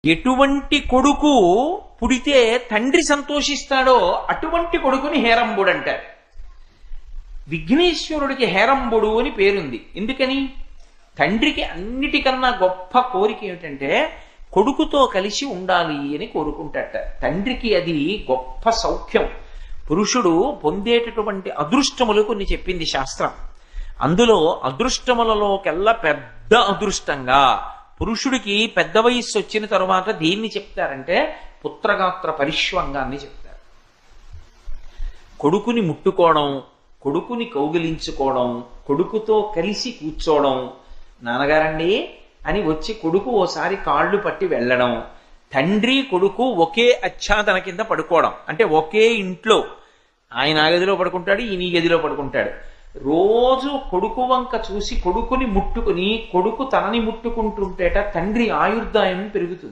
ఎటువంటి కొడుకు పుడితే తండ్రి సంతోషిస్తాడో అటువంటి కొడుకుని హేరంబుడు అంటారు. విఘ్నేశ్వరుడికి హేరంబుడు అని పేరుంది. ఎందుకని? తండ్రికి అన్నిటికన్నా గొప్ప కోరిక ఏమిటంటే కొడుకుతో కలిసి ఉండాలి అని కోరుకుంటాట. తండ్రికి అది గొప్ప సౌఖ్యం. పురుషుడు పొందేటటువంటి అదృష్టములు కొన్ని చెప్పింది శాస్త్రం. అందులో అదృష్టములలోకెల్లా పెద్ద అదృష్టంగా పురుషుడికి పెద్ద వయస్సు వచ్చిన తరువాత దేన్ని చెప్తారంటే పుత్రగాత్ర పరిష్వంగాన్ని చెప్తారు. కొడుకుని ముట్టుకోవడం, కొడుకుని కౌగిలించుకోవడం, కొడుకుతో కలిసి కూర్చోవడం, నాన్నగారండి అని వచ్చి కొడుకు ఓసారి కాళ్ళు పట్టి వెళ్ళడం, తండ్రి కొడుకు ఒకే ఆచ్ఛాదన కింద పడుకోవడం, అంటే ఒకే ఇంట్లో ఆయన ఆ గదిలో పడుకుంటాడు, ఈయన ఈ గదిలో పడుకుంటాడు. రోజు కొడుకు వంక చూసి కొడుకుని ముట్టుకుని కొడుకు తనని ముట్టుకుంటుంటేట తండ్రి ఆయుర్దాయం పెరుగుతుంది.